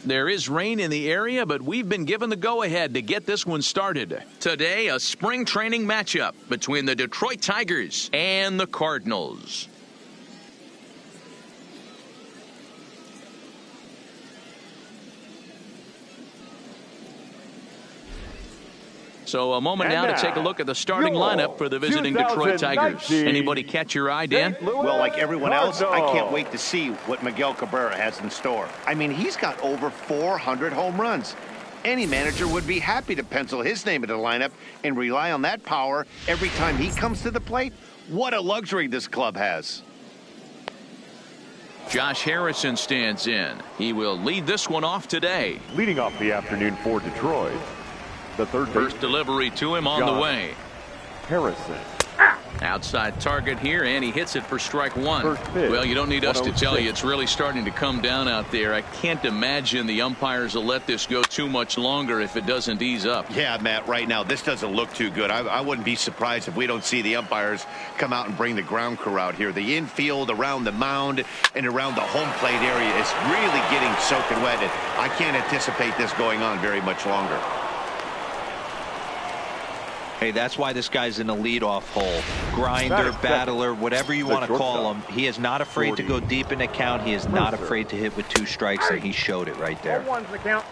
There is rain in the area, but we've been given the go-ahead to get this one started. Today, a spring training matchup between the Detroit Tigers and the Cardinals. So a moment now to take a look at the starting lineup for the visiting Detroit Tigers. Anybody catch your eye, Dan? Well, like everyone else, I can't wait to see what Miguel Cabrera has in store. I mean, he's got over 400 home runs. Any manager would be happy to pencil his name into the lineup and rely on that power every time he comes to the plate. What a luxury this club has. Josh Harrison stands in. He will lead this one off today. Leading off the afternoon for Detroit, the first delivery to him on the way. Harrison. Outside target here, and he hits it for strike one. Well, you don't need us to tell you, it's really starting to come down out there. I can't imagine the umpires will let this go too much longer if it doesn't ease up. Yeah, Matt, right now, this doesn't look too good. I wouldn't be surprised if we don't see the umpires come out and bring the ground crew out here. The infield, around the mound, and around the home plate area is really getting soaking wet, and I can't anticipate this going on very much longer. Hey, that's why this guy's in the leadoff hole. Grinder, battler, whatever you want to call him. He is not afraid to go deep in the count. He is not afraid to hit with 2 strikes, and he showed it right there.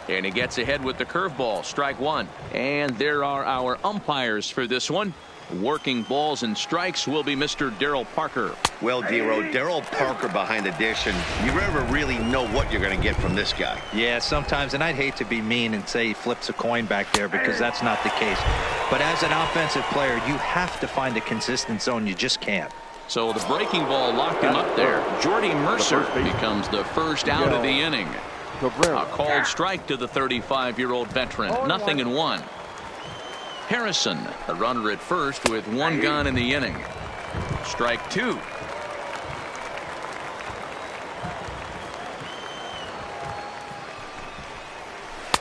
And he gets ahead with the curveball, strike one. And there are our umpires for this one. Working balls and strikes will be Mr. Darryl Parker. Well, Dero, Darryl Parker behind the dish, and you never really know what you're going to get from this guy. Yeah, sometimes, and I'd hate to be mean and say he flips a coin back there because that's not the case. But as an offensive player, you have to find a consistent zone. You just can't. So the breaking ball locked him up there. Jordy Mercer becomes the first out of the inning. A called strike to the 35-year-old veteran. 0-1. Harrison, a runner at first with 1 gone in the inning. Strike 2.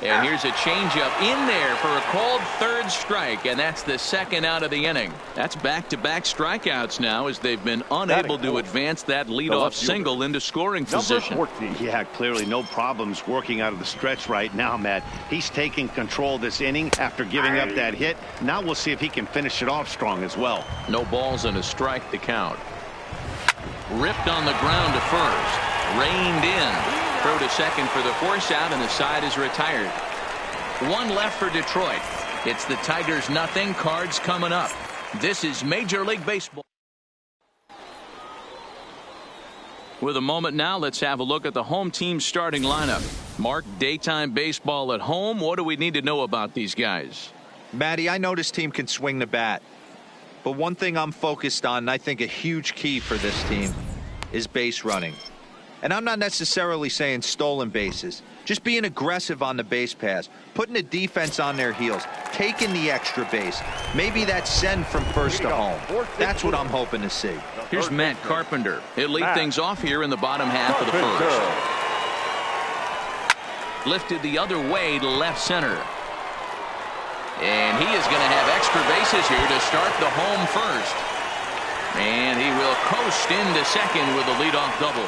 And here's a changeup in there for a called 3rd strike, and that's the 2nd out of the inning. That's back-to-back strikeouts now as they've been unable to advance that leadoff single into scoring position. Yeah, clearly no problems working out of the stretch right now, Matt. He's taking control this inning after giving up that hit. Now we'll see if he can finish it off strong as well. No balls and a strike to count. Ripped on the ground to first. Reined in. Throw to second for the force out, and the side is retired. 1 left for Detroit. It's the Tigers 0, Cards coming up. This is Major League Baseball. With a moment now, let's have a look at the home team starting lineup. Mark, daytime baseball at home. What do we need to know about these guys? Matty, I know this team can swing the bat. But one thing I'm focused on, and I think a huge key for this team, is base running. And I'm not necessarily saying stolen bases. Just being aggressive on the base pass, putting the defense on their heels, taking the extra base. Maybe that send from first to home. That's what I'm hoping to see. Here's Matt Carpenter. He'll lead things off here in the bottom half of the first. Lifted the other way to left center. And he is going to have extra bases here to start the home first. And he will coast into second with a leadoff double.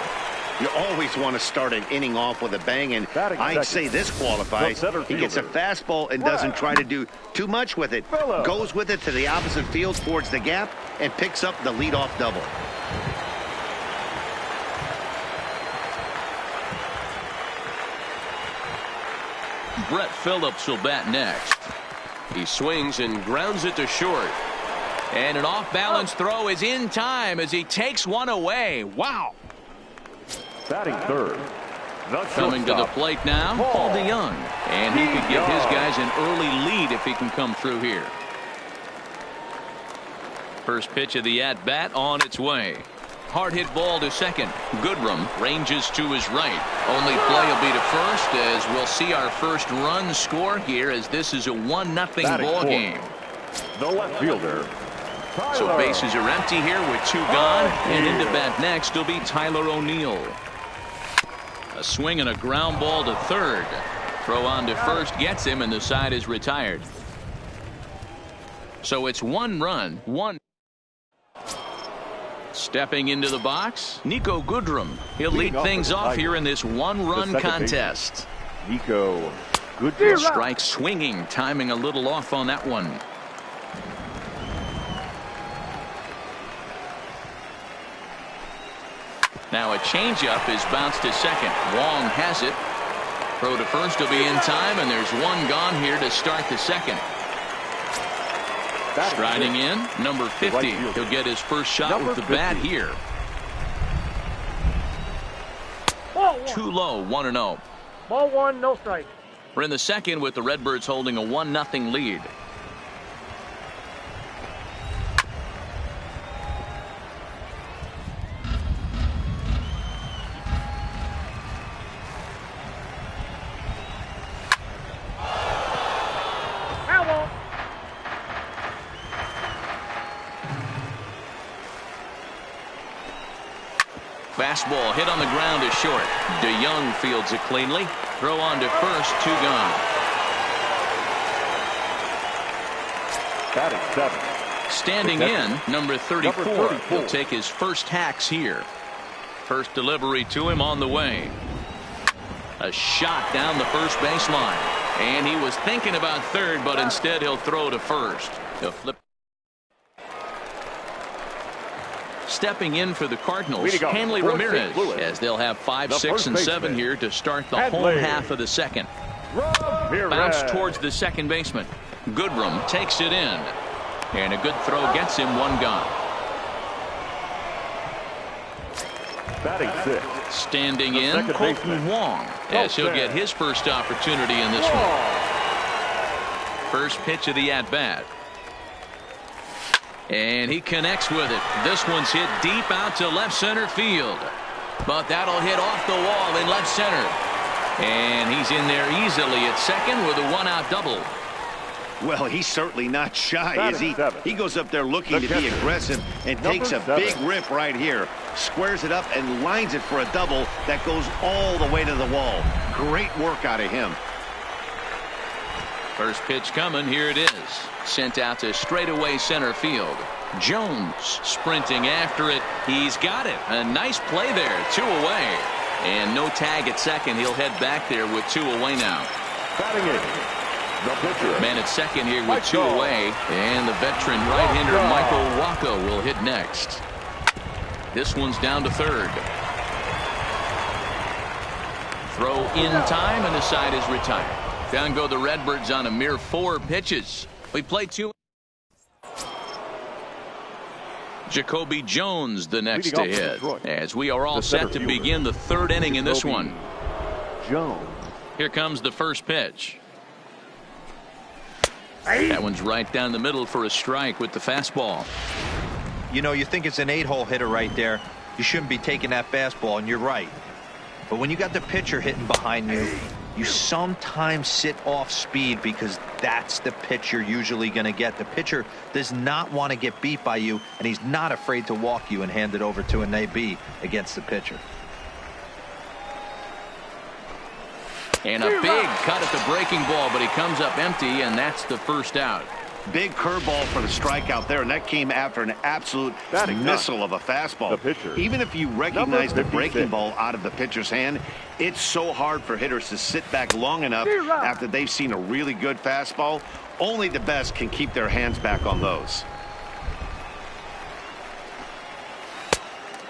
You always want to start an inning off with a bang, and I'd say this qualifies. He gets a fastball and doesn't try to do too much with it. Goes with it to the opposite field towards the gap and picks up the leadoff double. Brett Phillips will bat next. He swings and grounds it to short. And an off-balance throw is in time as he takes one away. Wow. Batting third. Coming to the plate now, Paul DeYoung. And he could give his guys an early lead if he can come through here. First pitch of the at-bat on its way. Hard hit ball to second. Goodrum ranges to his right. Only play will be to first as we'll see our first run score here as this is a 1-0 ball game. The left fielder. So bases are empty here with 2 gone, and into bat next will be Tyler O'Neill. A swing and a ground ball to third. Throw on to first gets him, and the side is retired. So it's 1 run, 1. Stepping into the box, Nico Goodrum. He'll lead things off here in this 1-run contest. Nico Goodrum. Strike swinging, timing a little off on that one. Now a changeup is bounced to second. Wong has it. Throw to first will be in time, and there's one gone here to start the second. Striding in, number 50. He'll get his first shot with the bat here. Too low, 1-0. Ball one, no strike. We're in the second with the Redbirds holding a 1-0 lead. Fastball hit on the ground is short. DeYoung fields it cleanly. Throw on to first, 2 gone. Batting 7. Standing in, number 34. He'll take his first hacks here. First delivery to him on the way. A shot down the first baseline. And he was thinking about third, but instead he'll throw to first. He'll flip. Stepping in for the Cardinals, Hanley Ramirez, as they'll have 5, 6, and 7 here to start the home half of the second. Bounce towards the second baseman. Goodrum takes it in. And a good throw gets him 1 gone. Batting 6. Standing in, Colton Wong, as he'll get his first opportunity in this one. First pitch of the at-bat. And he connects with it. This one's hit deep out to left center field. But that'll hit off the wall in left center. And he's in there easily at second with a 1-out double. Well, he's certainly not shy, is he? He goes up there looking to be aggressive and takes a big rip right here. Squares it up and lines it for a double that goes all the way to the wall. Great work out of him. First pitch coming. Here it is. Sent out to straightaway center field. Jones sprinting after it. He's got it. A nice play there. 2 away. And no tag at second. He'll head back there with 2 away now. Batting 8. The pitcher. Man at second here with 2 away. And the veteran right-hander Michael Wacha will hit next. This one's down to third. Throw in time, and the side is retired. Down go the Redbirds on a mere 4 pitches. We play 2. Jacoby Jones the next to hit, as we are all set to begin the 3rd inning in this one. Jones. Here comes the first pitch. That one's right down the middle for a strike with the fastball. You know, you think it's an 8-hole hitter right there. You shouldn't be taking that fastball, and you're right. But when you got the pitcher hitting behind you, you sometimes sit off speed because that's the pitch you're usually going to get. The pitcher does not want to get beat by you, and he's not afraid to walk you and hand it over to an AB against the pitcher. And a big cut at the breaking ball, but he comes up empty, and that's the first out. Big curveball for the strikeout there, and that came after an absolute missile of a fastball. Even if you recognize the breaking ball out of the pitcher's hand, it's so hard for hitters to sit back long enough after they've seen a really good fastball. Only the best can keep their hands back on those.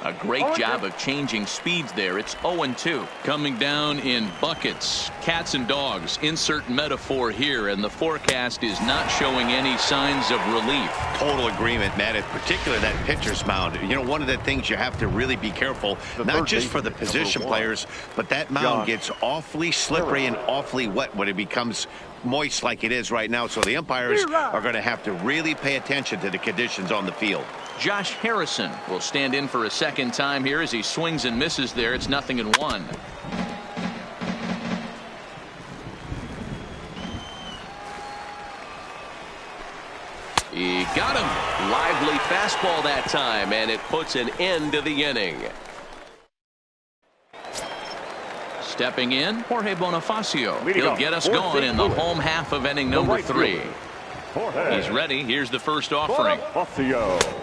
A great job of changing speeds there. It's 0-2. Coming down in buckets. Cats and dogs. Insert metaphor here, and the forecast is not showing any signs of relief. Total agreement, Matt. In particular, that pitcher's mound. You know, one of the things you have to really be careful, not just for the position players, but that mound gets awfully slippery and awfully wet when it becomes moist like it is right now. So the umpires are going to have to really pay attention to the conditions on the field. Josh Harrison will stand in for a second time here as he swings and misses there. It's 0-1. He got him. Lively fastball that time, and it puts an end to the inning. Stepping in, Jorge Bonifacio. He'll get us going in the home half of inning number 3. He's ready. Here's the first offering.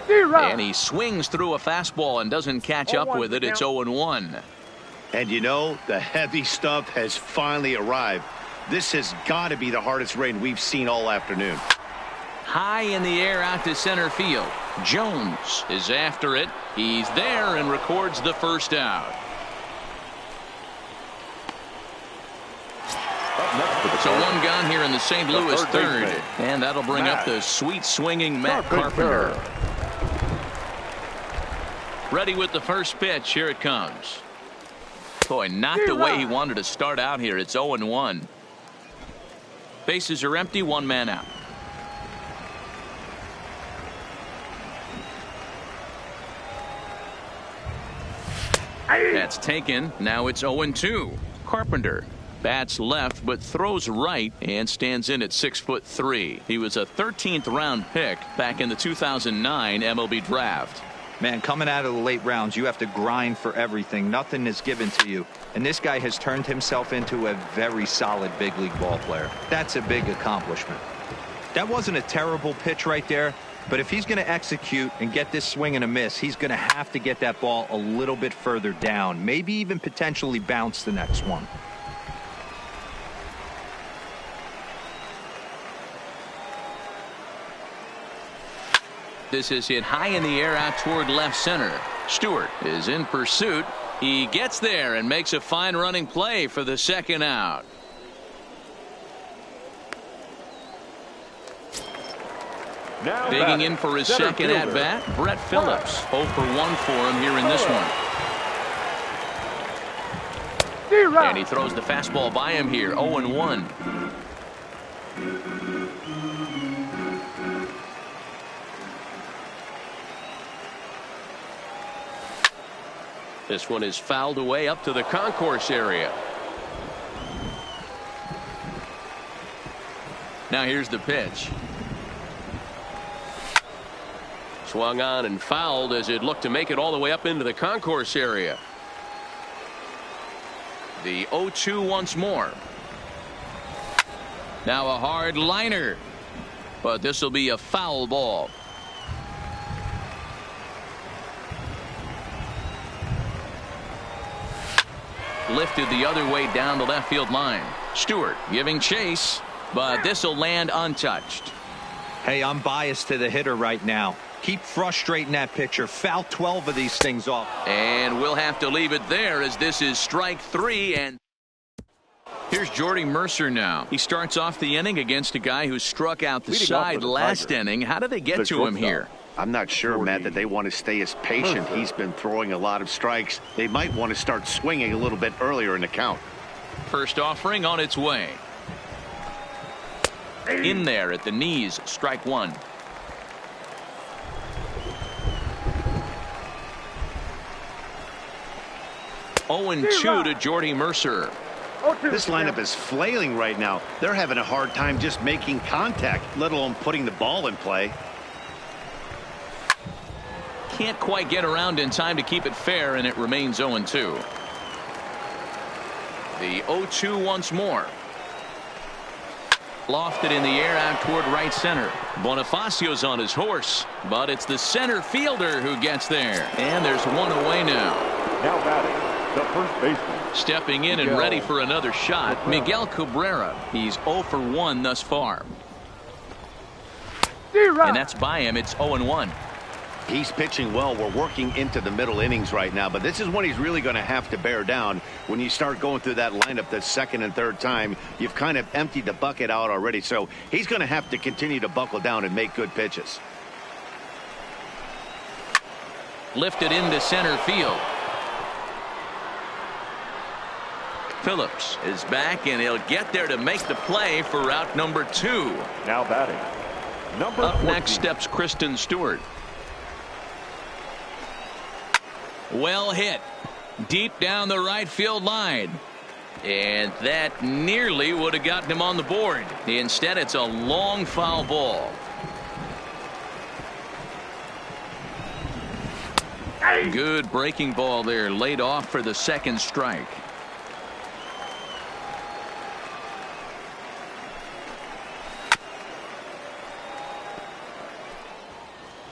And he swings through a fastball and doesn't catch up with it. It's 0-1. And you know, the heavy stuff has finally arrived. This has got to be the hardest rain we've seen all afternoon. High in the air out to center field. Jones is after it. He's there and records the first out. So one gone here in the St. Louis third. And that'll bring up the sweet swinging Matt Carpenter. Ready with the first pitch. Here it comes. Boy, not the way he wanted to start out here. It's 0-1. Bases are empty. One man out. That's taken. Now it's 0-2. Carpenter bats left but throws right and stands in at 6'3". He was a 13th round pick back in the 2009 MLB draft. Man, coming out of the late rounds, you have to grind for everything. Nothing is given to you. And this guy has turned himself into a very solid big league ball player. That's a big accomplishment. That wasn't a terrible pitch right there, but if he's going to execute and get this swing and a miss, he's going to have to get that ball a little bit further down, maybe even potentially bounce the next one. This is hit high in the air out toward left center. Stewart is in pursuit. He gets there and makes a fine running play for the second out. Now digging in for his second at bat, Brett Phillips. 0 for 1 for him here in this one. And he throws the fastball by him here. 0-1. This one is fouled away up to the concourse area. Now here's the pitch. Swung on and fouled as it looked to make it all the way up into the concourse area. The 0-2 once more. Now a hard liner. But this will be a foul ball. Lifted the other way down the left field line. Stewart giving chase, but this will land untouched. Hey, I'm biased to the hitter right now. Keep frustrating that pitcher. Foul 12 of these things off. And we'll have to leave it there as this is strike 3. And here's Jordy Mercer now. He starts off the inning against a guy who struck out the side last inning. How do they get to him here? I'm not sure, Matt, that they want to stay as patient. He's been throwing a lot of strikes. They might want to start swinging a little bit earlier in the count. First offering on its way. In there at the knees, strike 1. Oh, and 2 to Jordy Mercer. This lineup is flailing right now. They're having a hard time just making contact, let alone putting the ball in play. Can't quite get around in time to keep it fair, and it remains 0-2. The 0-2 once more. Lofted in the air out toward right center. Bonifacio's on his horse, but it's the center fielder who gets there. And there's one away now. Now batting, the first baseman. Stepping in and ready for another shot, Miguel Cabrera. He's 0 for 1 thus far. And that's by him. It's 0-1. He's pitching well. We're working into the middle innings right now, but this is when he's really going to have to bear down. When you start going through that lineup the second and third time, you've kind of emptied the bucket out already, so he's going to have to continue to buckle down and make good pitches. Lifted into center field. Phillips is back, and he'll get there to make the play for route number 2. Now batting, number up 14. next steps Kristen Stewart. Well hit deep down the right field line, and that nearly would have gotten him on the board. Instead, it's a long foul ball. Good breaking ball there, laid off for the second strike.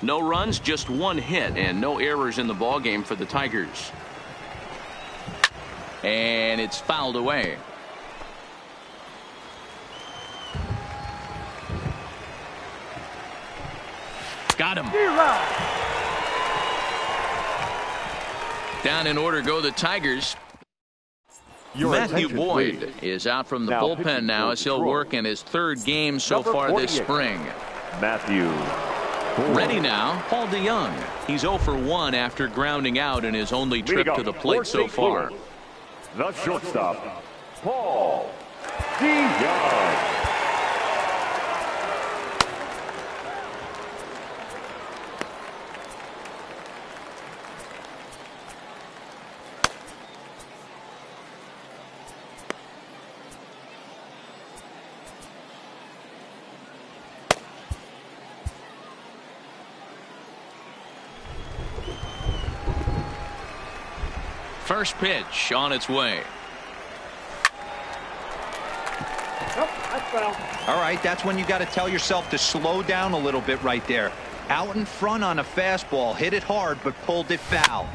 No runs, just 1 hit, and no errors in the ballgame for the Tigers. And it's fouled away. Got him. Down in order go the Tigers. Matthew Boyd is out from the bullpen now as he'll work in his third game so far this spring. Matthew Boyd. Ready now, Paul DeYoung. He's 0 for 1 after grounding out in his only trip to the plate so far. The shortstop, Paul DeYoung. First pitch on its way. All right, that's when you got to tell yourself to slow down a little bit right there. Out in front on a fastball, hit it hard, but pulled it foul.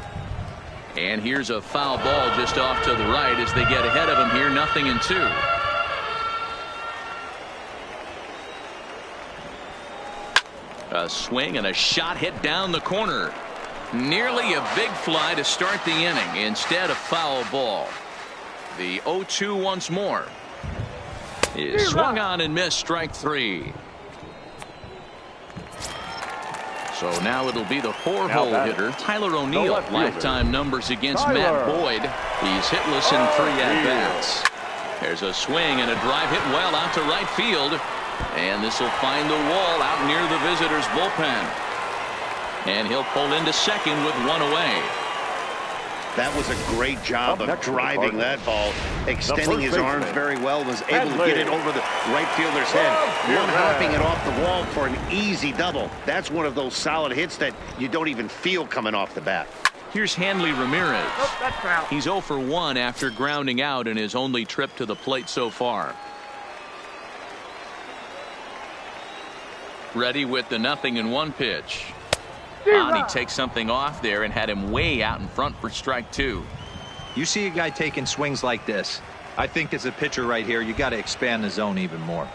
And here's a foul ball just off to the right as they get ahead of him here, 0-2. A swing and a shot hit down the corner. Nearly a big fly to start the inning. Instead, a foul ball. The 0-2 once more. Is swung on and missed, strike 3. So now it'll be the 4-hole hitter, Tyler O'Neill. Lifetime numbers against Matt Boyd. He's hitless in 3 at-bats. There's a swing and a drive hit well out to right field. And this will find the wall out near the visitors' bullpen. And he'll pull into second with 1 away. That was a great job of driving that ball, extending his arms very well, was able to get it over the right fielder's head, one-hopping it off the wall for an easy double. That's one of those solid hits that you don't even feel coming off the bat. Here's Hanley Ramirez. He's 0 for 1 after grounding out in his only trip to the plate so far. Ready with the 0-1 pitch. He takes something off there and had him way out in front for strike 2. You see a guy taking swings like this. I think as a pitcher right here, you got to expand the zone even more.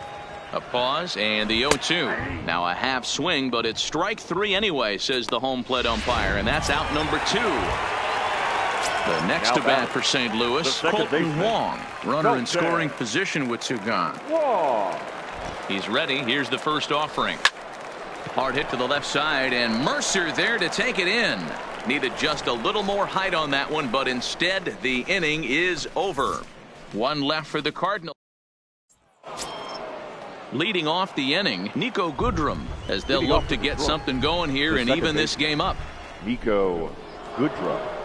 A pause and the 0-2. Now a half swing, but it's strike 3 anyway, says the home plate umpire, and that's out number 2. The next to bat for St. Louis, Colton Wong. Runner in scoring position with 2 gone. He's ready. Here's the first offering. Hard hit to the left side, and Mercer there to take it in. Needed just a little more height on that one, but instead the inning is over. 1 left for the Cardinals. Leading off the inning, Nico Goodrum, as they'll look to get something going here and even this game up. Nico Goodrum.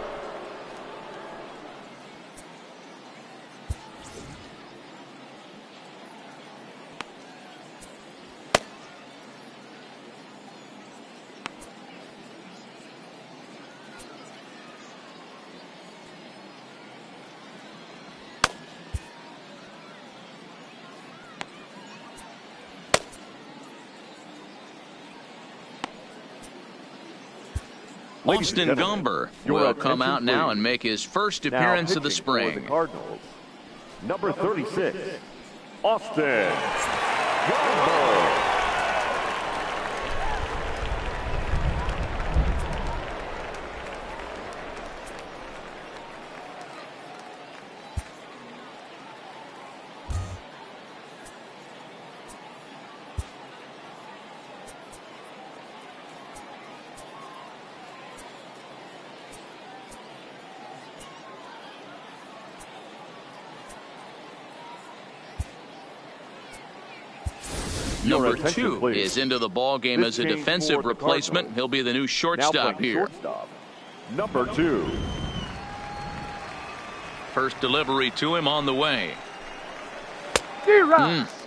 Austin Gomber will come out now and make his first appearance of the spring. The Cardinals, number 36, Austin Gomber. Number 2 is into the ball game as a defensive replacement. He'll be the new shortstop here. Number 2. First delivery to him on the way.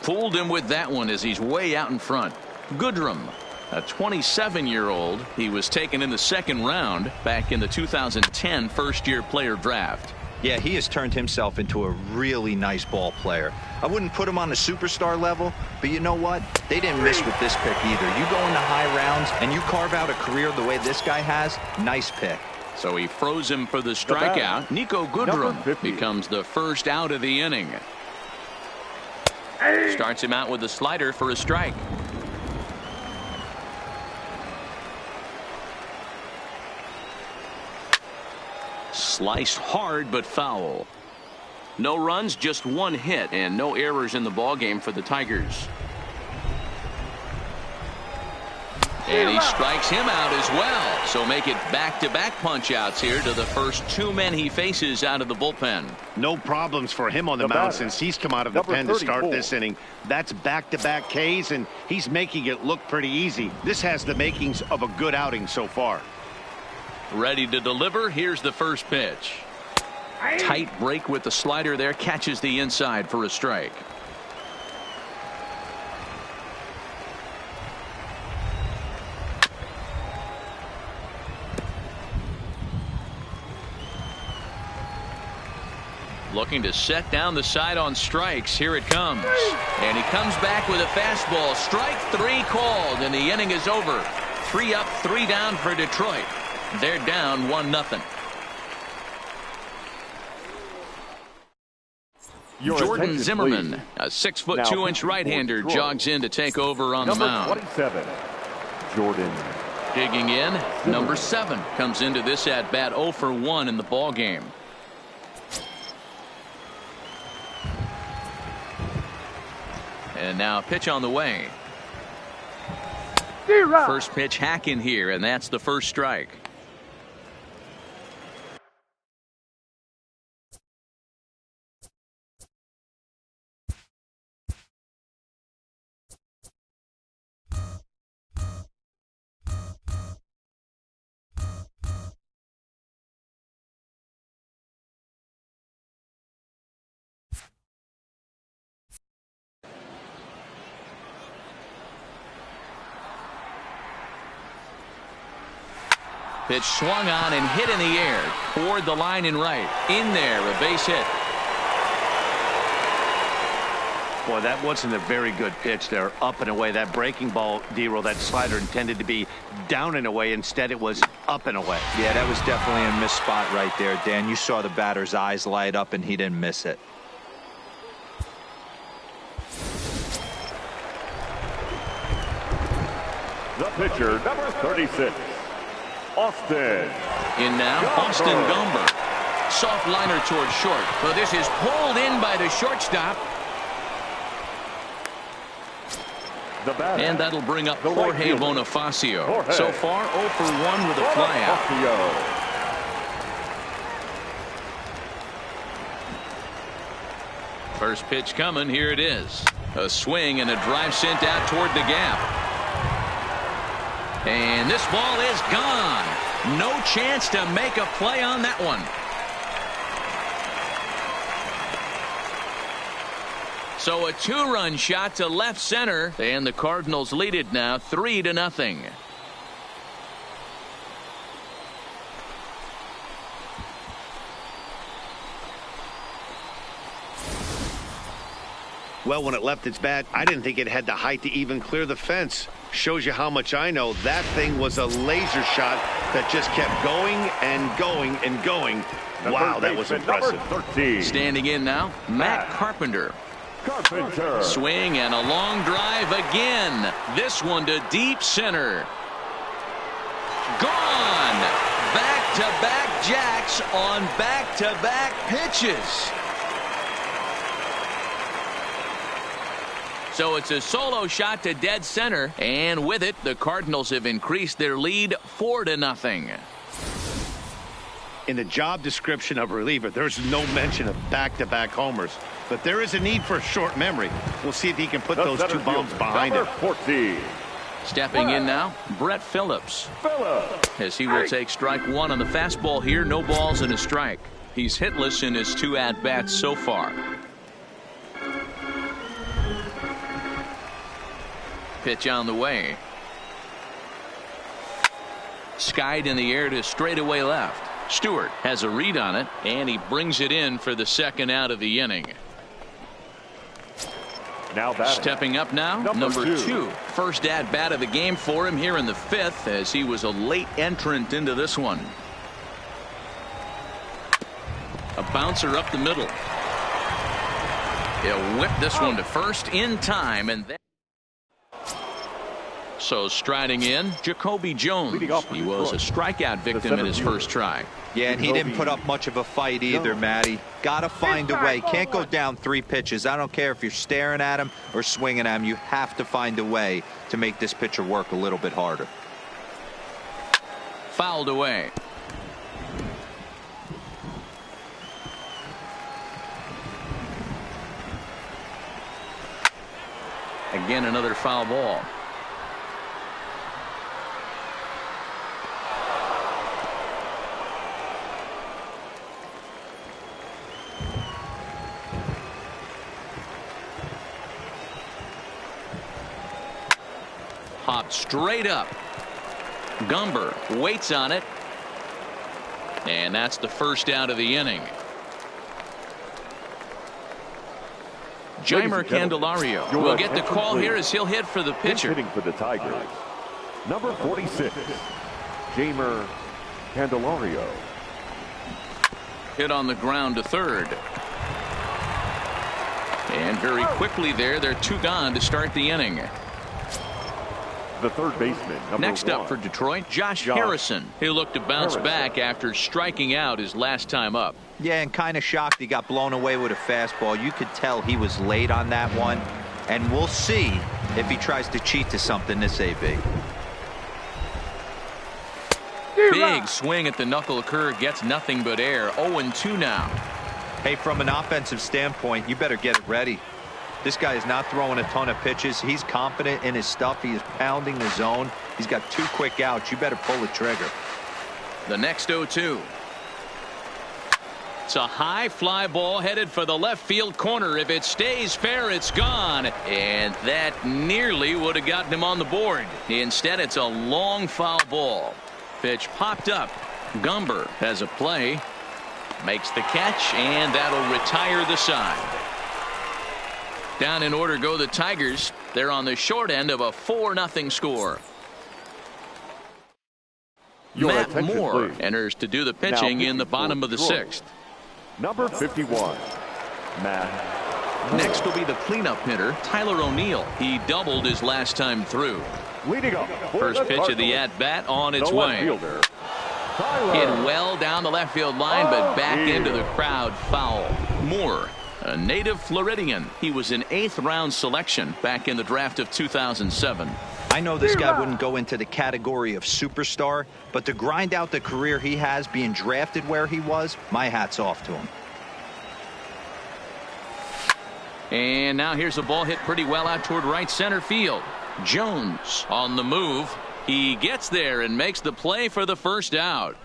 Fooled him with that one as he's way out in front. Goodrum, a 27-year-old. He was taken in the 2nd round back in the 2010 first-year player draft. Yeah, he has turned himself into a really nice ball player. I wouldn't put him on the superstar level, but you know what? They didn't miss with this pick either. You go into high rounds and you carve out a career the way this guy has, nice pick. So he froze him for the strikeout. Nico Goodrum becomes the first out of the inning. Starts him out with a slider for a strike. Sliced hard but foul. No runs, just one hit, and no errors in the ballgame for the Tigers. And he strikes him out as well. So make it back-to-back punch-outs here to the first two men he faces out of the bullpen. No problems for him on the mound since he's come out of the pen to start this inning. That's back-to-back Ks, and he's making it look pretty easy. This has the makings of a good outing so far. Ready to deliver. Here's the first pitch. Tight break with the slider there. Catches the inside for a strike. Looking to set down the side on strikes. Here it comes. And he comes back with a fastball. Strike three called, and the inning is over. 3 up, 3 down for Detroit. They're down 1-0. Jordan Zimmerman, a 6'2" right-hander, jogs in to take over on the mound. 27, Jordan. Digging in, number 7 comes into this at bat 0 for 1 in the ball game. And now a pitch on the way. First pitch hack in here, and that's the first strike. Pitch swung on and hit in the air toward the line and right. In there, a base hit. Boy, that wasn't a very good pitch there. Up and away. That breaking ball, D-roll, that slider intended to be down and away. Instead, it was up and away. Yeah, that was definitely a missed spot right there, Dan. You saw the batter's eyes light up, and he didn't miss it. The pitcher, number 36. Austin. In now, Austin Gomber. Soft liner towards short. But this is pulled in by the shortstop. And that'll bring up Jorge Bonifacio. So far, 0 for 1 with a flyout. First pitch coming. Here it is. A swing and a drive sent out toward the gap. And this ball is gone. No chance to make a play on that one. So a 2-run shot to left center, and the Cardinals lead it now 3-0. Well, when it left its bat, I didn't think it had the height to even clear the fence. Shows you how much I know. That thing was a laser shot that just kept going and going and going. Wow, that was impressive. Standing in now, Matt Carpenter. Swing and a long drive again. This one to deep center. Gone. Back-to-back jacks on back-to-back pitches. So it's a solo shot to dead center, and with it, the Cardinals have increased their lead 4-0. In the job description of reliever, there's no mention of back-to-back homers, but there is a need for short memory. We'll see if he can put those 2 bombs behind him. 14. Stepping in now, Brett Phillips. As he will take strike 1 on the fastball here. No balls and a strike. He's hitless in his 2 at-bats so far. Pitch on the way. Skied in the air to straightaway left. Stewart has a read on it, and he brings it in for the second out of the inning. Now stepping up now, number 2. First at bat of the game for him here in the 5th, as he was a late entrant into this one. A bouncer up the middle. He'll whip this one to first in time, and then so striding in, Jacoby Jones. He was a strikeout victim in his first try. Yeah, and he didn't put up much of a fight either, Matty. Got to find a way. Can't go down 3 pitches. I don't care if you're staring at him or swinging at him. You have to find a way to make this pitcher work a little bit harder. Fouled away. Again, another foul ball. Hopped straight up. Gumber waits on it. And that's the first out of the inning. Jeimer Candelario will get the call here as he'll hit for the pitcher. Hitting for the Tigers, number 46, Jeimer Candelario. Hit on the ground to third. And very quickly they're 2 gone to start the inning. The third baseman, Next up for Detroit, Josh Harrison. He'll look to bounce back after striking out his last time up. Yeah, and kind of shocked he got blown away with a fastball. You could tell he was late on that one. And we'll see if he tries to cheat to something this AB. Big swing at the knuckle curve, gets nothing but air. 0-2 now. Hey, from an offensive standpoint, you better get it ready. This guy is not throwing a ton of pitches. He's confident in his stuff. He is pounding the zone. He's got 2 quick outs. You better pull the trigger. The next 0-2. It's a high fly ball headed for the left field corner. If it stays fair, it's gone. And that nearly would have gotten him on the board. Instead, it's a long foul ball. Pitch popped up. Gumber has a play. Makes the catch, and that'll retire the side. Down in order go the Tigers. They're on the short end of a 4-0 score. Matt Moore enters to do the pitching in the bottom of the 6th. Number 51, Matt Moore. Next will be the cleanup hitter, Tyler O'Neill. He doubled his last time through. Leading up First pitch of the at-bat on its way. Hit well down the left field line, but back into the crowd foul. Moore, a native Floridian. He was an 8th-round selection back in the draft of 2007. I know this guy wouldn't go into the category of superstar, but to grind out the career he has being drafted where he was, my hat's off to him. And now here's a ball hit pretty well out toward right center field. Jones on the move. He gets there and makes the play for the first out.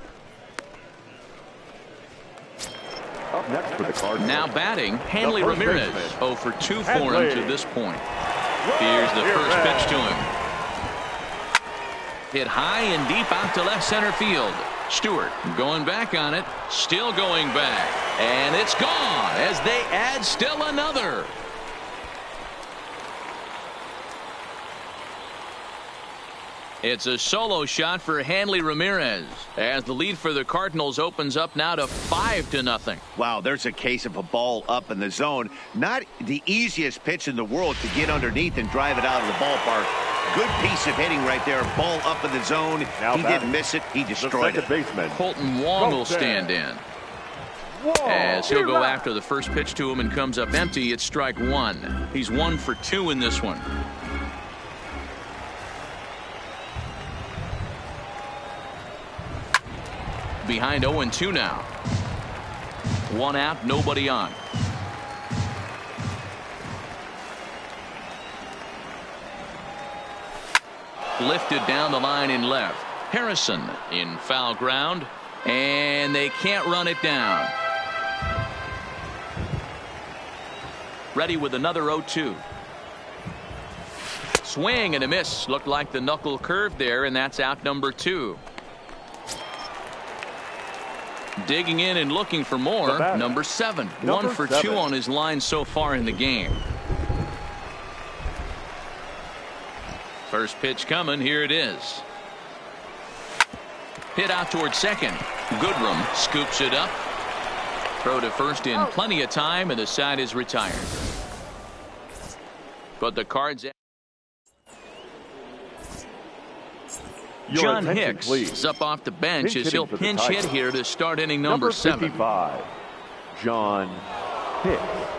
Up next for the Cardinals. Now batting, Hanley Ramirez. 0 for 2 for him to this point. Here's the first pitch to him. Hit high and deep out to left center field. Stewart going back on it. Still going back. And it's gone as they add still another. It's a solo shot for Hanley Ramirez as the lead for the Cardinals opens up now to 5-0. Wow, there's a case of a ball up in the zone. Not the easiest pitch in the world to get underneath and drive it out of the ballpark. Good piece of hitting right there. Ball up in the zone. He didn't miss it. He destroyed it. Baseman. Colton Wong will stand in. As he'll go after the first pitch to him and comes up empty. It's strike 1. He's 1 for 2 in this one. Behind 0-2 now. 1 out, nobody on. Lifted down the line in left. Harrison in foul ground, and they can't run it down. Ready with another 0-2. Swing and a miss. Looked like the knuckle curve there, and that's out number 2. Digging in and looking for more, number 7. 1 for 2 on his line so far in the game. First pitch coming. Here it is. Hit out towards second. Goodrum scoops it up. Throw to first in plenty of time, and the side is retired. But the Cards. Your John attention, Hicks please. is up off the bench Pinch as he'll hitting for the pinch hit Tigers. here to start inning number 7. 55, John Hicks.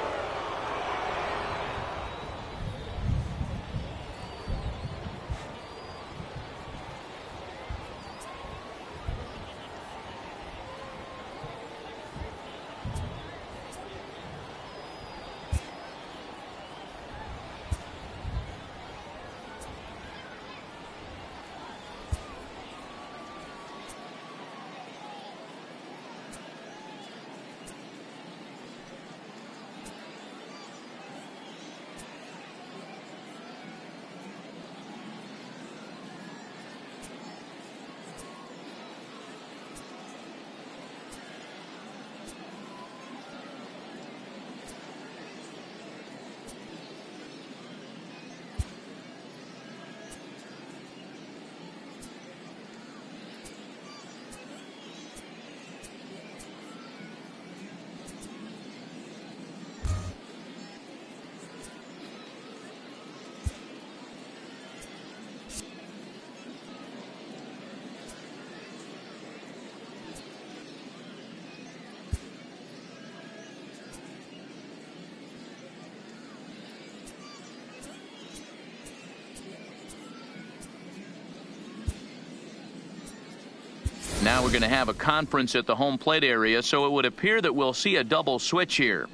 Now we're going to have a conference at the home plate area, so it would appear that we'll see a double switch here.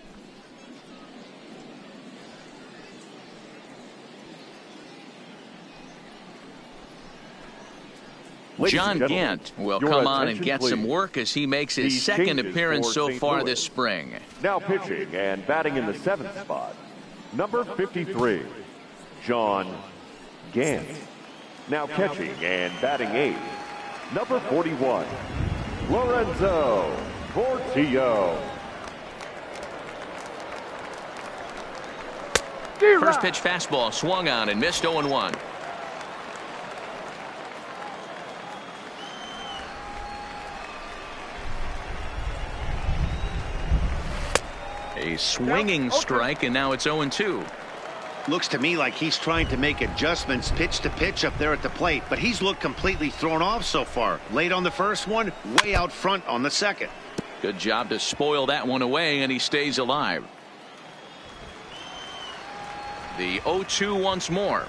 John Gant will come on and get some work as he makes his second appearance so far this spring. Now pitching and batting in the 7th spot, number 53, John Gant. Now catching and batting 8th, number 41, Lorenzo Portillo. First pitch fastball swung on and missed 0-1. A swinging strike, and now it's 0-2. Looks to me like he's trying to make adjustments pitch to pitch up there at the plate, but he's looked completely thrown off so far. Late on the first one, way out front on the second. Good job to spoil that one away, and he stays alive. The 0-2 once more.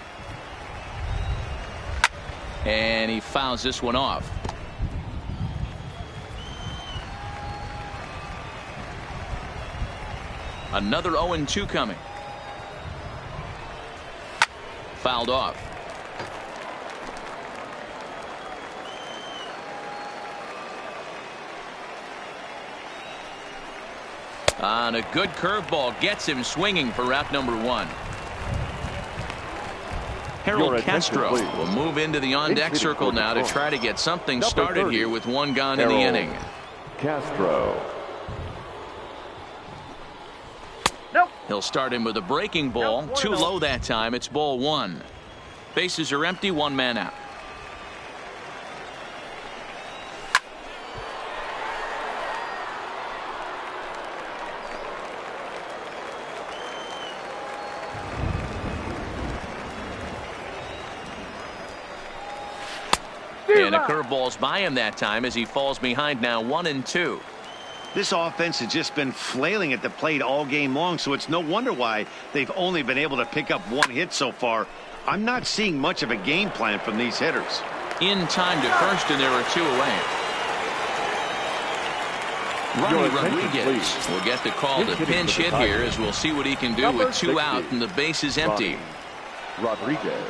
And he fouls this one off. Another 0-2 coming. Fouled off. On a good curveball gets him swinging for route number 1. Harold Castro will move into the on-deck circle now to try to get something started here with one gone in the inning. Castro. He'll start him with a breaking ball. Too low that time. It's ball 1. Bases are empty. 1 man out. And a curveball's by him that time as he falls behind now 1-2. This offense has just been flailing at the plate all game long, so it's no wonder why they've only been able to pick up 1 hit so far. I'm not seeing much of a game plan from these hitters. In time to first, and there are 2 away. Ronnie Rodriguez will get the call to pinch hit here, as we'll see what he can do with 2 out and the base is empty. Rodriguez.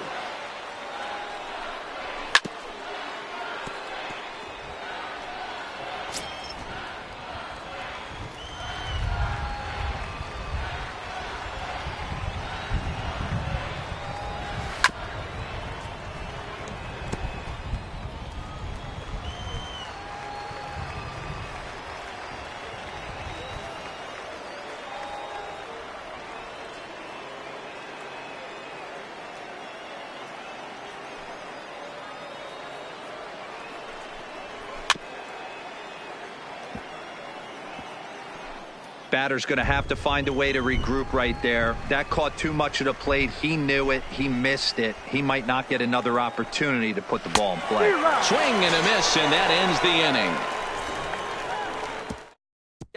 Batter's going to have to find a way to regroup right there. That caught too much of the plate. He knew it. He missed it. He might not get another opportunity to put the ball in play. Swing and a miss, and that ends the inning.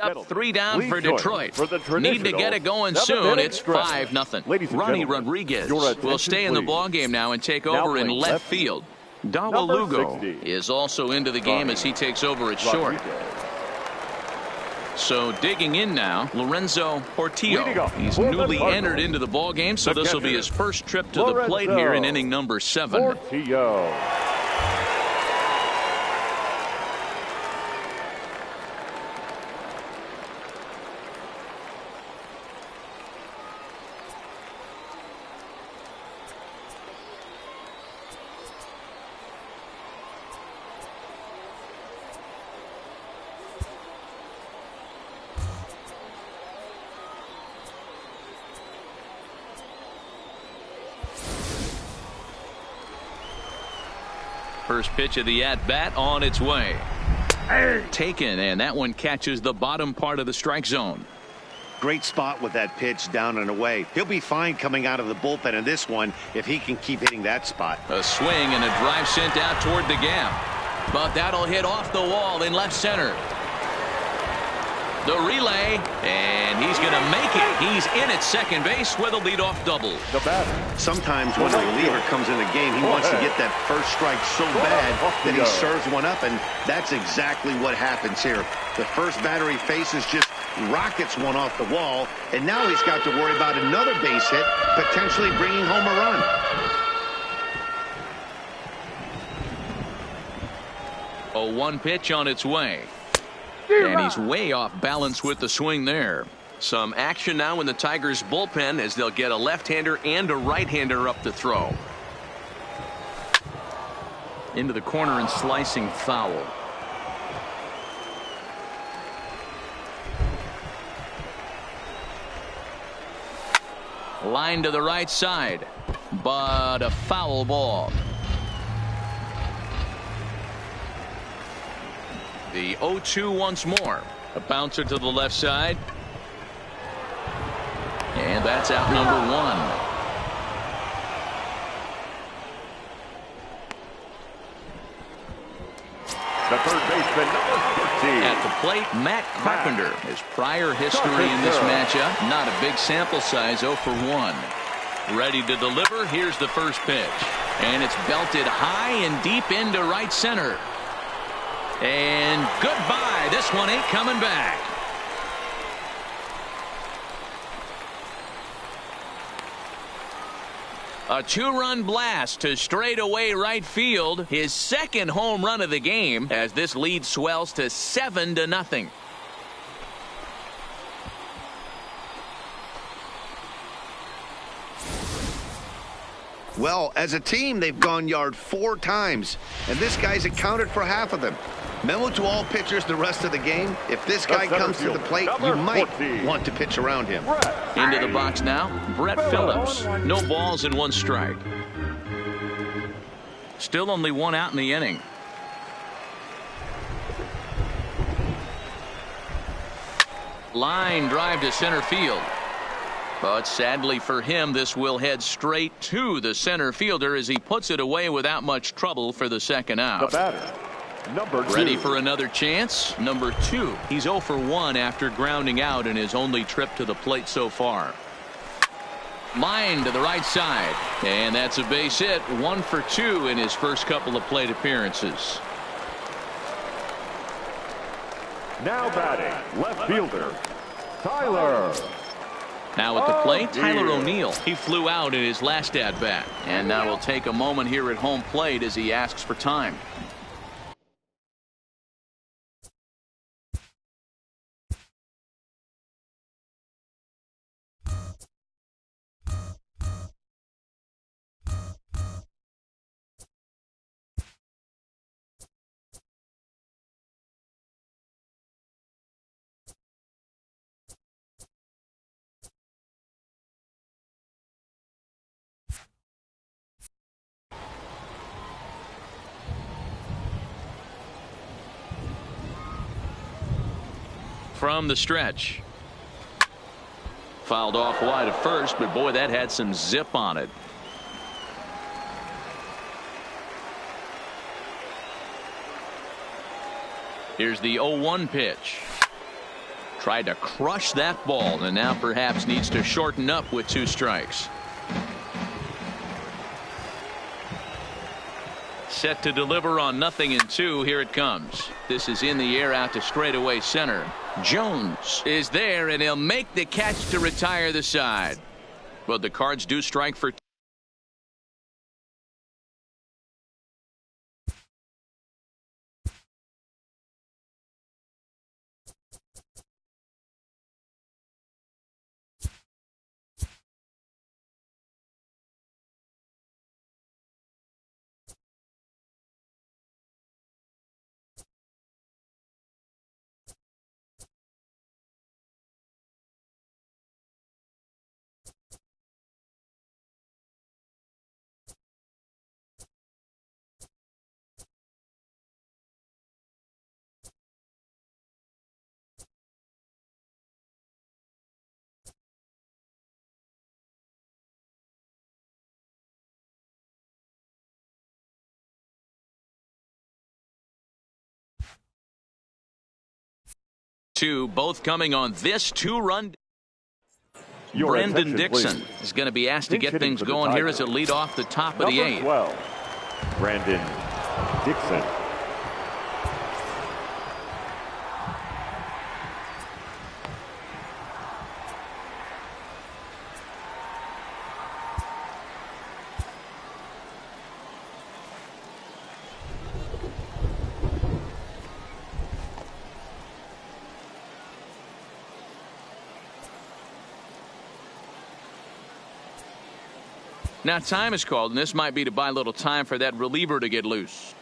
Up 3 down for Detroit. Need to get it going soon. It's 5-0. Ronnie Rodriguez will stay in the ballgame now and take over in left field. Dawa Lugo is also into the game as he takes over at short. So digging in now, Lorenzo Portillo. He's newly entered into the ballgame, so this will be his first trip to the plate here in inning number 7. First pitch of the at-bat on its way. Taken, and that one catches the bottom part of the strike zone. Great spot with that pitch down and away. He'll be fine coming out of the bullpen in this one if he can keep hitting that spot. A swing and a drive sent out toward the gap. But that'll hit off the wall in left center. The relay, and he's going to make it. He's in at second base with a leadoff double. Sometimes when a reliever comes in the game, he wants to get that first strike so bad that he serves one up, and that's exactly what happens here. The first batter he faces just rockets one off the wall, and now he's got to worry about another base hit, potentially bringing home a run. A 1 pitch on its way. And he's way off balance with the swing there. Some action now in the Tigers bullpen as they'll get a left-hander and a right-hander up to throw. Into the corner and slicing foul. Line to the right side, but a foul ball. The 0-2 once more. A bouncer to the left side. And that's out number 1. The third baseman, number 13. At the plate, Matt Carpenter. His prior history in this matchup, not a big sample size, 0 for 1. Ready to deliver. Here's the first pitch. And it's belted high and deep into right center. And goodbye. This one ain't coming back. A 2-run blast to straightaway right field. His second home run of the game as this lead swells to 7-0. Well, as a team, they've gone yard 4 times, and this guy's accounted for half of them. Memo to all pitchers the rest of the game. If this guy comes to the plate, you might want to pitch around him. Into the box now, Brett Phillips. No balls and 1 strike. Still only 1 out in the inning. Line drive to center field. But sadly for him, this will head straight to the center fielder as he puts it away without much trouble for the second out. The batter, number 2. Ready for another chance. Number 2. He's 0 for 1 after grounding out in his only trip to the plate so far. Line to the right side. And that's a base hit. 1 for 2 in his first couple of plate appearances. Now batting, left fielder, Tyler. Now at the plate, Tyler O'Neill. He flew out in his last at-bat. And now we'll take a moment here at home plate as he asks for time. From the stretch, Fouled off wide at first, but boy, that had some zip on it. Here's the 0-1 pitch. Tried to crush that ball, and now perhaps needs to shorten up with 2 strikes. Set to deliver on 0-2. Here it comes. This is in the air out to straightaway center. Jones is there, and he'll make the catch to retire the side. But the Cards do strike for 2, both coming on this 2-run. Brendan Dixon is going to be asked to get things going here as a lead off the top of the 8th. 12, Brandon Dixon. Now time is called, and this might be to buy a little time for that reliever to get loose.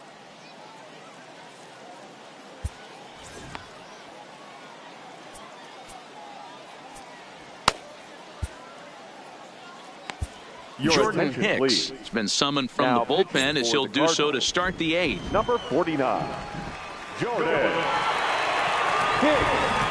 Jordan Hicks has been summoned from the bullpen as he'll do so to start the 8th. Number 49, Jordan Hicks.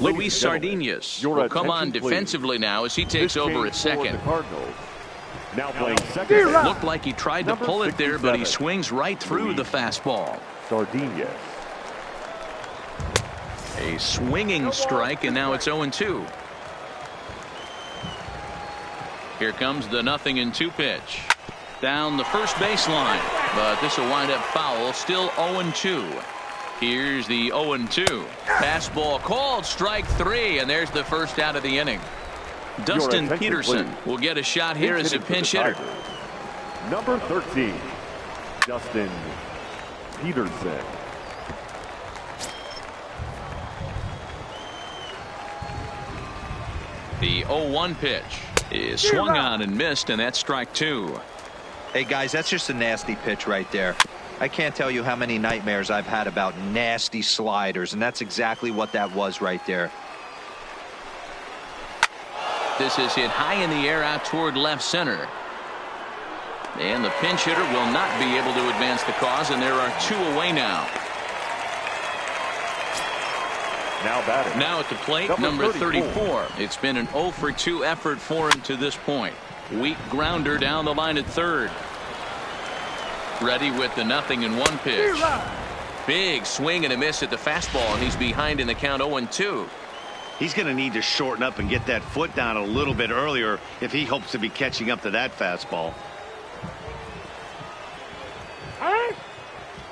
Luis Sardinas will come on defensively now as he takes over at second. Now playing second. Looked like he tried to pull it there, but he swings right through the fastball. Sardinas. A swinging strike, and now it's 0-2. Here comes the 0-2 pitch. Down the first baseline, but this will wind up foul. Still 0-2. Here's the 0-2. Fastball called, strike 3, and there's the first out of the inning. Dustin Peterson will get a shot here as a pinch hitter. Number 13, Dustin Peterson. The 0-1 pitch is swung on and missed, and that's strike 2. Hey guys, that's just a nasty pitch right there. I can't tell you how many nightmares I've had about nasty sliders, and that's exactly what that was right there. This is hit high in the air out toward left center. And the pinch hitter will not be able to advance the cause, and there are 2 away now. Now batting. Now at the plate, number 34. It's been an 0-for-2 effort for him to this point. Weak grounder down the line at third. Ready with the 0-1 pitch. Big swing and a miss at the fastball, and he's behind in the count 0-2. He's going to need to shorten up and get that foot down a little bit earlier if he hopes to be catching up to that fastball.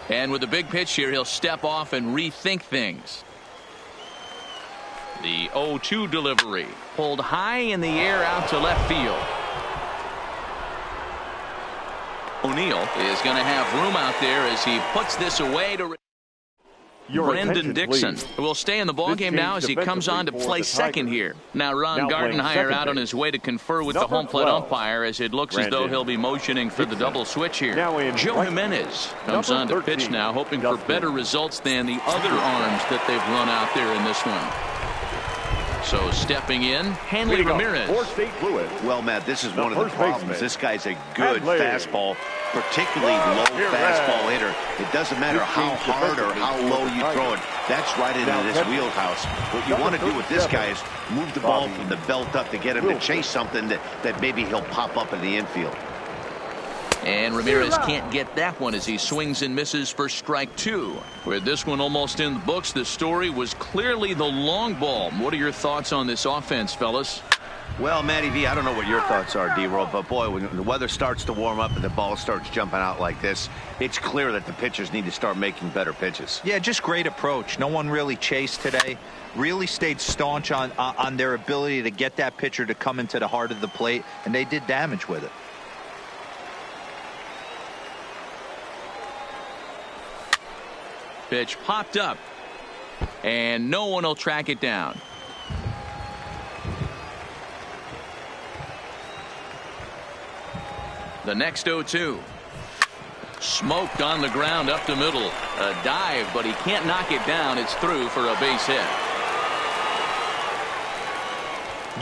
And with a big pitch here, he'll step off and rethink things. The 0-2 delivery pulled high in the air out to left field. O'Neill is going to have room out there as he puts this away to Brendan Dixon will stay in the ballgame now as he comes on to play second here. Now Ron Gardenhire out on his way to confer with the home plate umpire as it looks as though he'll be motioning for the double switch here. Joe Jimenez comes on to pitch now, hoping for better results than the other arms that they've run out there in this one. So stepping in, Hanley Ramirez. Well, Matt, this is one of the problems. This guy's a good fastball, particularly low fastball hitter. It doesn't matter how hard or how low you throw it. That's right into this wheelhouse. What you want to do with this guy is move the ball from the belt up to get him to chase something that maybe he'll pop up in the infield. And Ramirez can't get that one as he swings and misses for strike 2. With this one almost in the books, the story was clearly the long ball. What are your thoughts on this offense, fellas? Well, Matty V, I don't know what your thoughts are, D-Roll, but boy, when the weather starts to warm up and the ball starts jumping out like this, it's clear that the pitchers need to start making better pitches. Yeah, just great approach. No one really chased today. Really stayed staunch on their ability to get that pitcher to come into the heart of the plate, and they did damage with it. Pitch popped up, and no one will track it down. The next 0-2. Smoked on the ground up the middle. A dive, but he can't knock it down. It's through for a base hit.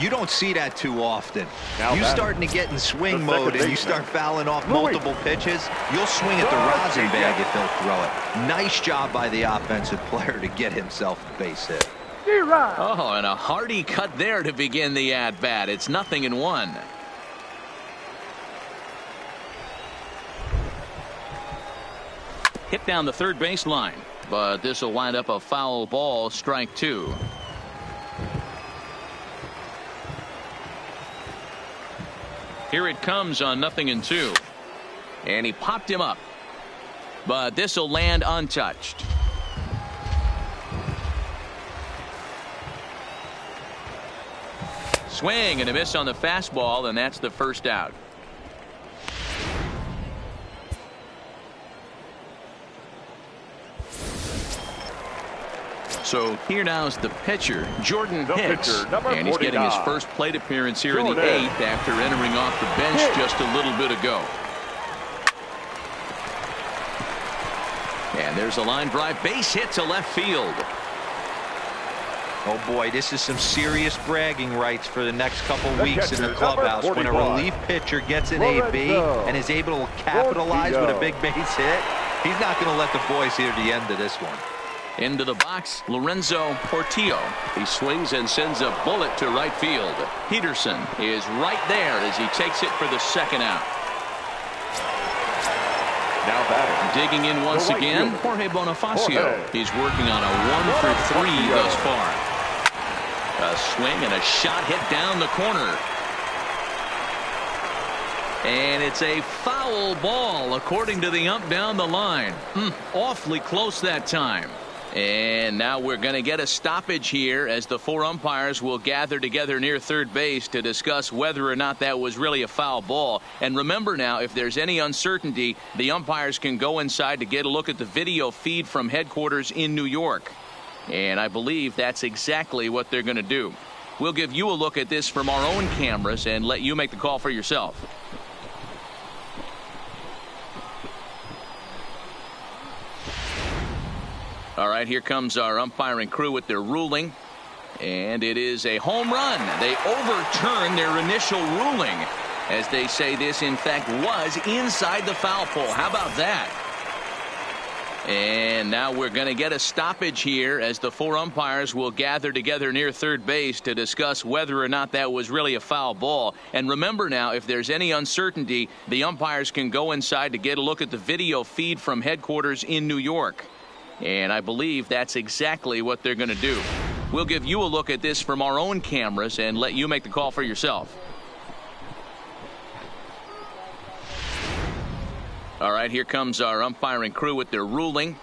You don't see that too often. You starting to get in swing mode and you start fouling off multiple pitches, you'll swing at the rosin bag if he'll throw it. Nice job by the offensive player to get himself a base hit. Oh, and a hearty cut there to begin the at-bat. It's 0-1. Hit down the third baseline, but this will wind up a foul ball, strike 2. Here it comes on 0-2. And he popped him up. But this will land untouched. Swing and a miss on the fastball, and that's the first out. So here now is the pitcher, Jordan Hicks, and he's getting his first plate appearance here in the 8th after entering off the bench just a little bit ago. And there's a line drive base hit to left field. Oh boy, this is some serious bragging rights for the next couple weeks in the clubhouse when a relief pitcher gets an AB and is able to capitalize with a big base hit. He's not going to let the boys hear the end of this one. Into the box, Lorenzo Portillo. He swings and sends a bullet to right field. Peterson is right there as he takes it for the second out. Now batting. Digging in once again, Jorge Bonifacio. He's working on a 1-for-3 thus far. A swing and a shot hit down the corner. And it's a foul ball according to the ump down the line. Awfully close that time. And now we're going to get a stoppage here as the 4 umpires will gather together near third base to discuss whether or not that was really a foul ball. And remember now, if there's any uncertainty, the umpires can go inside to get a look at the video feed from headquarters in New York. And I believe that's exactly what they're going to do. We'll give you a look at this from our own cameras and let you make the call for yourself. All right, here comes our umpiring crew with their ruling. And it is a home run. They overturn their initial ruling as they say this, in fact, was inside the foul pole. How about that? And now we're going to get a stoppage here as the 4 umpires will gather together near third base to discuss whether or not that was really a foul ball. And remember now, if there's any uncertainty, the umpires can go inside to get a look at the video feed from headquarters in New York. And I believe that's exactly what they're going to do. We'll give you a look at this from our own cameras and let you make the call for yourself. All right, here comes our umpiring crew with their ruling.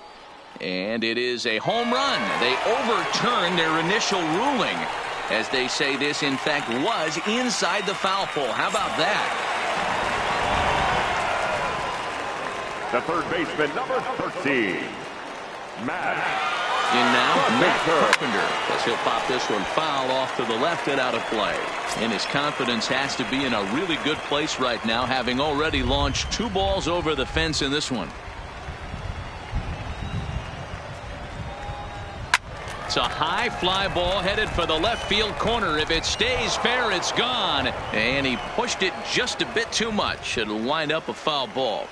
And it is a home run. They overturn their initial ruling as they say this, in fact, was inside the foul pole. How about that? The third baseman, number 13. Matt And now Matt Carpenter, as he'll pop this one foul off to the left and out of play. And his confidence has to be in a really good place right now, having already launched 2 balls over the fence in this one. It's a high fly ball headed for the left field corner. If it stays fair, it's gone. And he pushed it just a bit too much. It'll wind up a foul ball.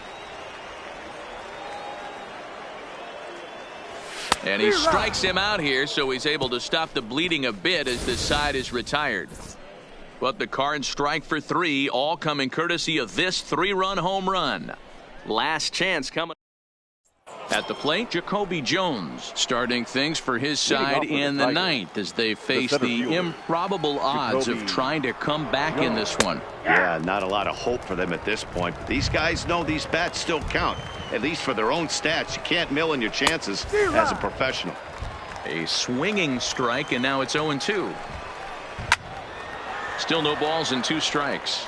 And he strikes him out here, so he's able to stop the bleeding a bit as this side is retired. But the Cards strike for 3, all coming courtesy of this 3-run home run. Last chance coming. At the plate, Jacoby Jones starting things for his side in the 9th as they face the improbable odds of trying to come back in this one. Yeah, not a lot of hope for them at this point. These guys know these bats still count, at least for their own stats. You can't mill in your chances as a professional. A swinging strike, and now it's 0-2. Still no balls and 2 strikes.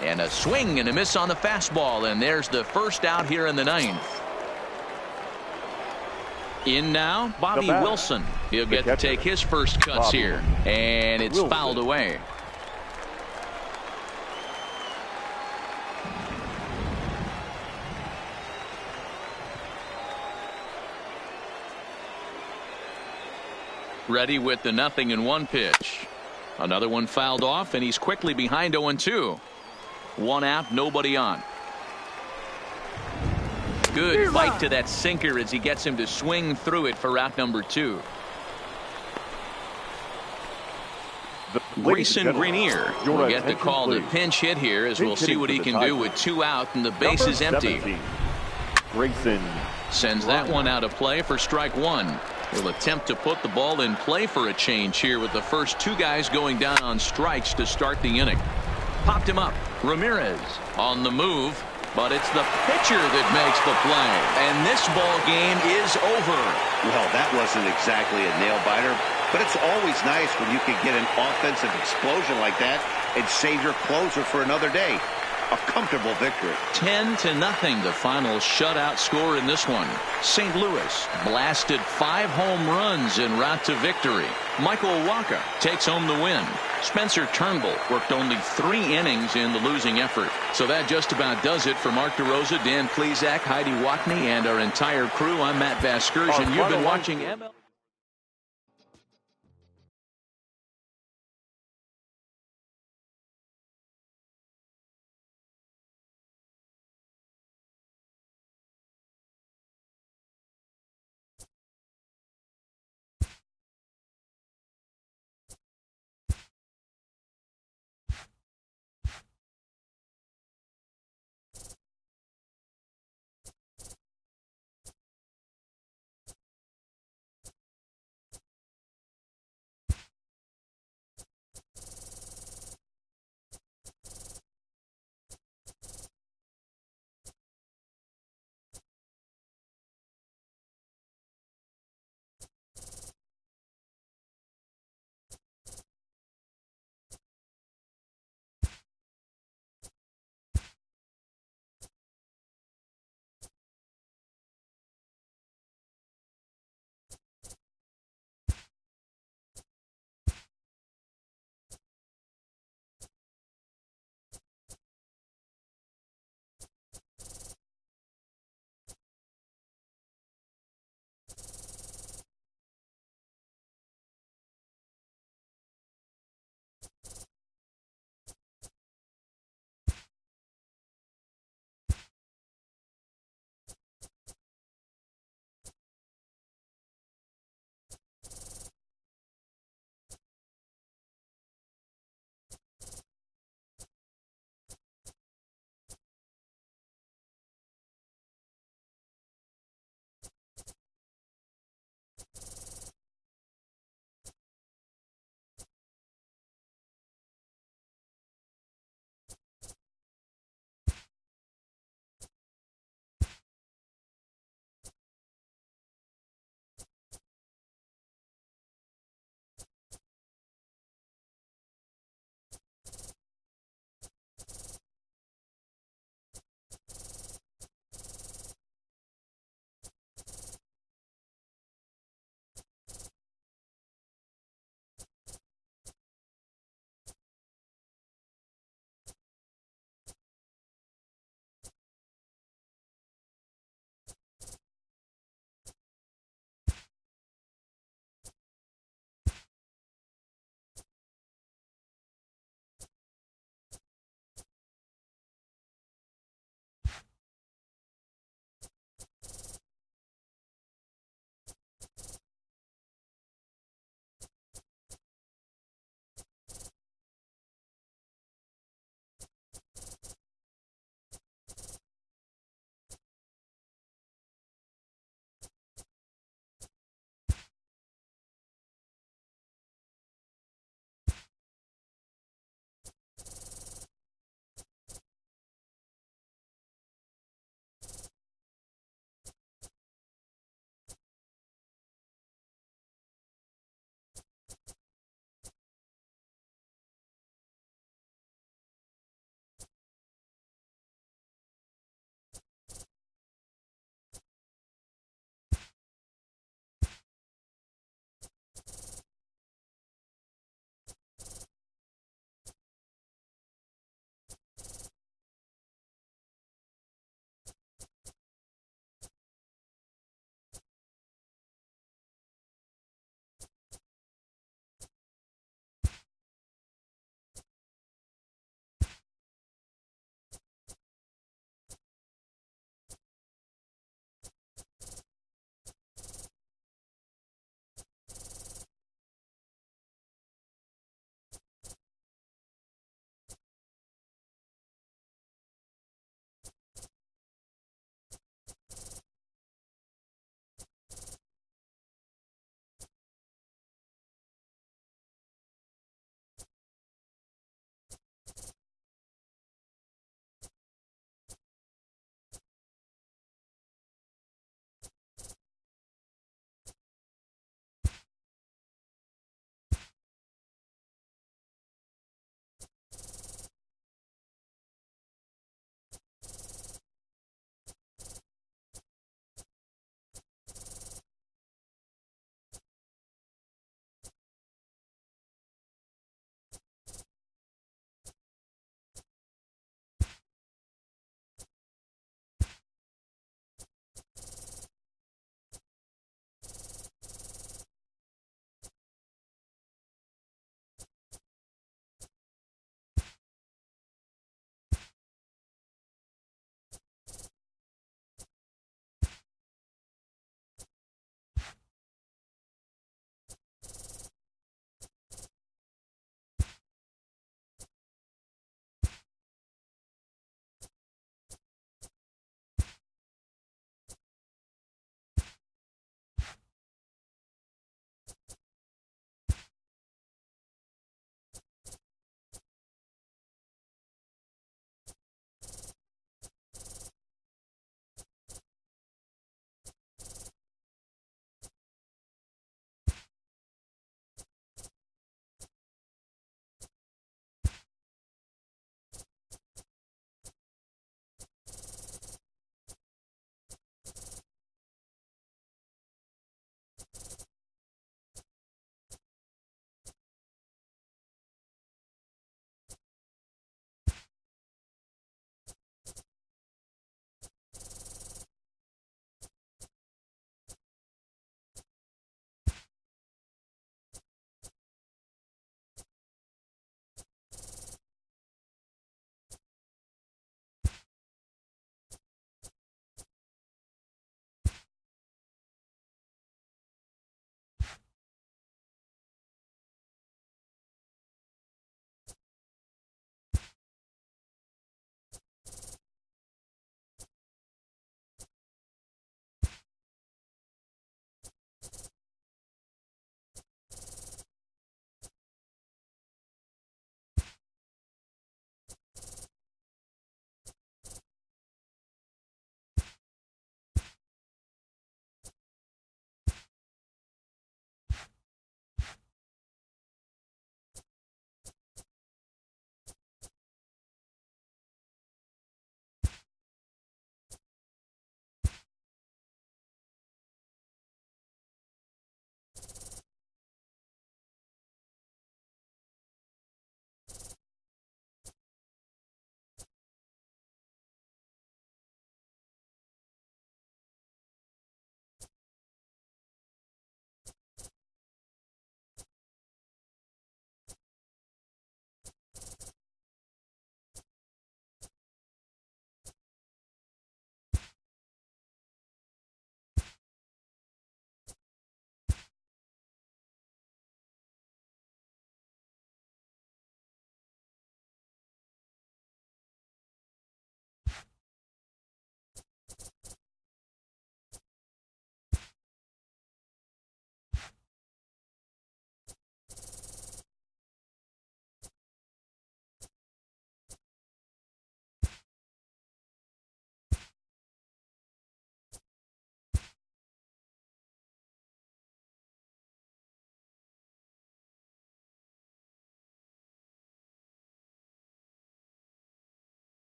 And a swing and a miss on the fastball, and there's the first out here in the 9th. In now, Bobby Wilson. He'll get to take his first cuts here, and it's fouled away. Ready with the 0-1 pitch. Another one fouled off, and he's quickly behind 0-2. 1 out, nobody on. Good fight to that sinker as he gets him to swing through it for out number 2. Grayson Greenier will get the call to pinch hit here as we'll see what he can do with 2 out and the base is empty. Grayson sends that one out of play for strike 1. He'll attempt to put the ball in play for a change here with the first 2 guys going down on strikes to start the inning. Popped him up. Ramirez on the move, but it's the pitcher that makes the play. And this ball game is over. Well, that wasn't exactly a nail-biter, but it's always nice when you can get an offensive explosion like that and save your closer for another day. A comfortable victory. 10-0, the final shutout score in this one. St. Louis blasted 5 home runs en route to victory. Michael Wacha takes home the win. Spencer Turnbull worked only 3 innings in the losing effort. So that just about does it for Mark DeRosa, Dan Plesac, Heidi Watney, and our entire crew. I'm Matt Vasgersian. You've been watching MLB.